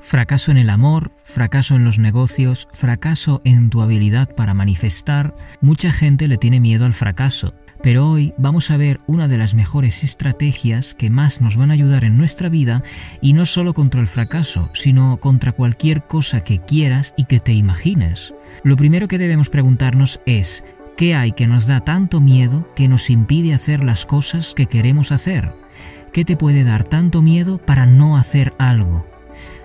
Fracaso en el amor, fracaso en los negocios, fracaso en tu habilidad para manifestar. Mucha gente le tiene miedo al fracaso. Pero hoy vamos a ver una de las mejores estrategias que más nos van a ayudar en nuestra vida, y no solo contra el fracaso, sino contra cualquier cosa que quieras y que te imagines. Lo primero que debemos preguntarnos es, ¿qué hay que nos da tanto miedo que nos impide hacer las cosas que queremos hacer? ¿Qué te puede dar tanto miedo para no hacer algo?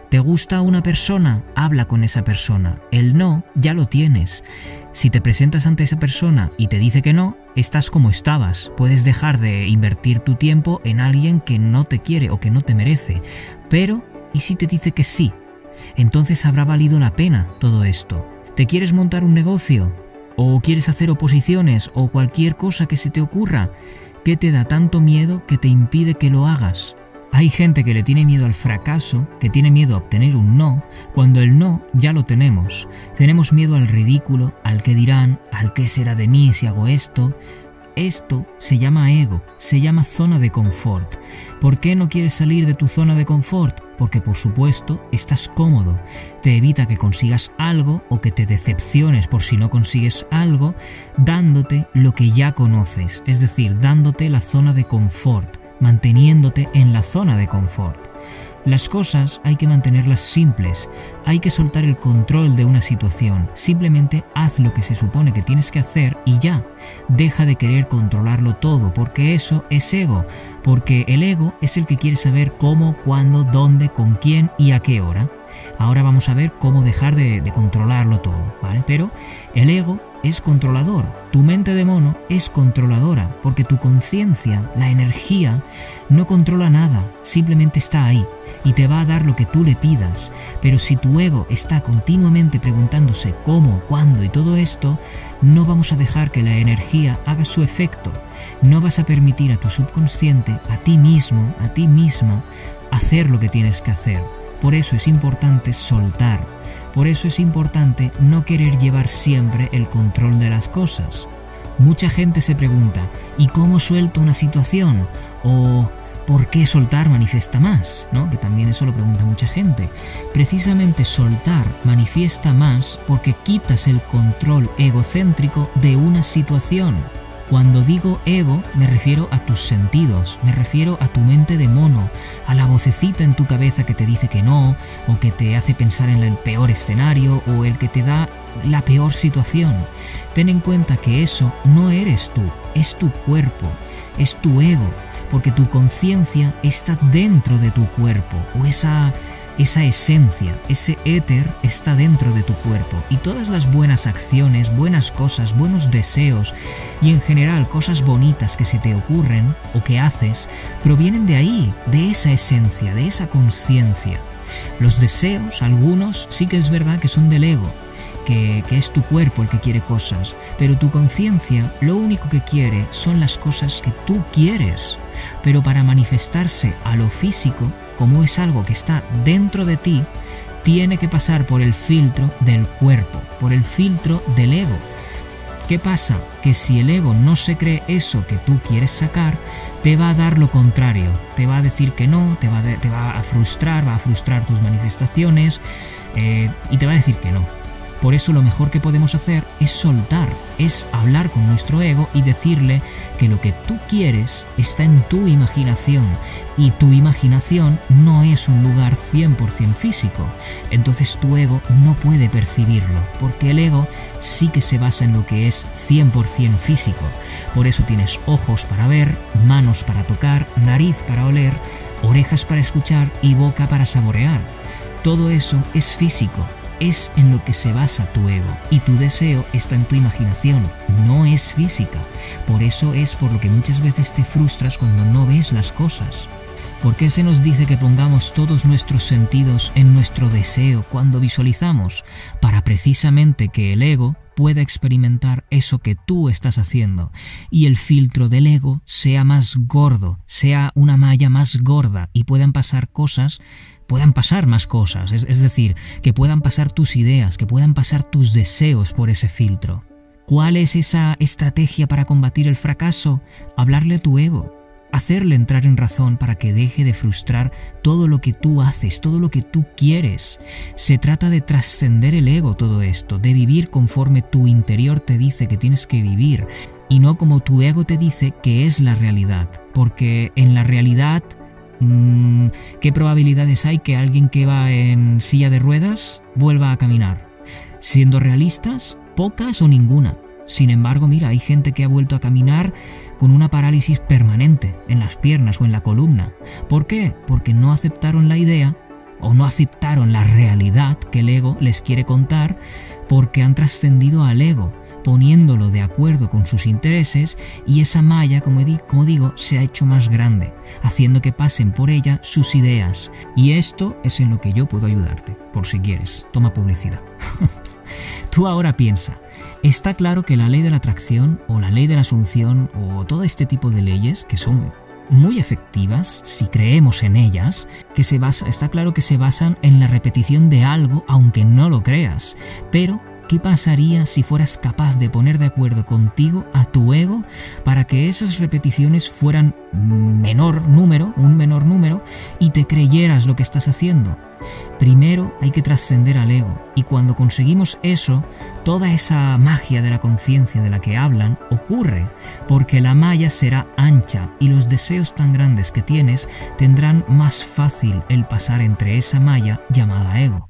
¿Te gusta una persona? Habla con esa persona. El no ya lo tienes. Si te presentas ante esa persona y te dice que no, estás como estabas. Puedes dejar de invertir tu tiempo en alguien que no te quiere o que no te merece. Pero, ¿y si te dice que sí? Entonces habrá valido la pena todo esto. ¿Te quieres montar un negocio? ¿O quieres hacer oposiciones? ¿O cualquier cosa que se te ocurra? ¿Qué te da tanto miedo que te impide que lo hagas? Hay gente que le tiene miedo al fracaso, que tiene miedo a obtener un no, cuando el no ya lo tenemos. Tenemos miedo al ridículo, al qué dirán, al qué será de mí si hago esto. Esto se llama ego, se llama zona de confort. ¿Por qué no quieres salir de tu zona de confort? Porque por supuesto estás cómodo. Te evita que consigas algo o que te decepciones por si no consigues algo, dándote lo que ya conoces, es decir, dándote la zona de confort, manteniéndote en la zona de confort. Las cosas hay que mantenerlas simples, hay que soltar el control de una situación, simplemente haz lo que se supone que tienes que hacer y ya. Deja de querer controlarlo todo, porque eso es ego, porque el ego es el que quiere saber cómo, cuándo, dónde, con quién y a qué hora. Ahora vamos a ver cómo dejar de controlarlo todo, ¿vale? Pero el ego es controlador, tu mente de mono es controladora, porque tu conciencia, la energía, no controla nada, simplemente está ahí y te va a dar lo que tú le pidas. Pero si tu ego está continuamente preguntándose cómo, cuándo y todo esto, no vamos a dejar que la energía haga su efecto. No vas a permitir a tu subconsciente, a ti mismo, a ti misma, hacer lo que tienes que hacer. Por eso es importante soltar. Por eso es importante no querer llevar siempre el control de las cosas. Mucha gente se pregunta, ¿y cómo suelto una situación? O ¿por qué soltar manifiesta más? ¿No? Que también eso lo pregunta mucha gente. Precisamente soltar manifiesta más porque quitas el control egocéntrico de una situación. Cuando digo ego, me refiero a tus sentidos, me refiero a tu mente de mono, a la vocecita en tu cabeza que te dice que no, o que te hace pensar en el peor escenario, o el que te da la peor situación. Ten en cuenta que eso no eres tú, es tu cuerpo, es tu ego, porque tu conciencia está dentro de tu cuerpo, o esa esencia, ese éter está dentro de tu cuerpo, y todas las buenas acciones, buenas cosas, buenos deseos y en general cosas bonitas que se te ocurren o que haces provienen de ahí, de esa esencia, de esa conciencia. Los deseos, algunos sí que es verdad que son del ego, que es tu cuerpo el que quiere cosas, pero tu conciencia lo único que quiere son las cosas que tú quieres. Pero para manifestarse a lo físico, como es algo que está dentro de ti, tiene que pasar por el filtro del cuerpo, por el filtro del ego. ¿Qué pasa? Que si el ego no se cree eso que tú quieres sacar, te va a dar lo contrario, te va a decir que no, te va a frustrar tus manifestaciones y te va a decir que no. Por eso lo mejor que podemos hacer es soltar, es hablar con nuestro ego y decirle que lo que tú quieres está en tu imaginación, y tu imaginación no es un lugar 100% físico. Entonces tu ego no puede percibirlo, porque el ego sí que se basa en lo que es 100% físico. Por eso tienes ojos para ver, manos para tocar, nariz para oler, orejas para escuchar y boca para saborear. Todo eso es físico. Es en lo que se basa tu ego, y tu deseo está en tu imaginación, no es física. Por eso es por lo que muchas veces te frustras cuando no ves las cosas. ¿Por qué se nos dice que pongamos todos nuestros sentidos en nuestro deseo cuando visualizamos? Para precisamente que el ego pueda experimentar eso que tú estás haciendo, y el filtro del ego sea más gordo, sea una malla más gorda, y puedan pasar más cosas, es decir, que puedan pasar tus ideas, que puedan pasar tus deseos por ese filtro. ¿Cuál es esa estrategia para combatir el fracaso? Hablarle a tu ego. hacerle entrar en razón para que deje de frustrar todo lo que tú haces, todo lo que tú quieres. Se trata de trascender el ego, todo esto, de vivir conforme tu interior te dice que tienes que vivir y no como tu ego te dice que es la realidad. Porque en la realidad, ¿qué probabilidades hay que alguien que va en silla de ruedas vuelva a caminar? Siendo realistas, pocas o ninguna. Sin embargo, mira, hay gente que ha vuelto a caminar con una parálisis permanente en las piernas o en la columna. ¿Por qué? Porque no aceptaron la idea o no aceptaron la realidad que el ego les quiere contar, porque han trascendido al ego, poniéndolo de acuerdo con sus intereses, y esa malla, como digo, se ha hecho más grande, haciendo que pasen por ella sus ideas. Y esto es en lo que yo puedo ayudarte, por si quieres. Toma publicidad. Tú ahora piensa, está claro que la ley de la atracción o la ley de la asunción o todo este tipo de leyes que son muy efectivas si creemos en ellas, está claro que se basan en la repetición de algo aunque no lo creas. Pero ¿qué pasaría si fueras capaz de poner de acuerdo contigo a tu ego para que esas repeticiones fueran un menor número y te creyeras lo que estás haciendo? Primero hay que trascender al ego, y cuando conseguimos eso, toda esa magia de la conciencia de la que hablan ocurre, porque la malla será ancha y los deseos tan grandes que tienes tendrán más fácil el pasar entre esa malla llamada ego.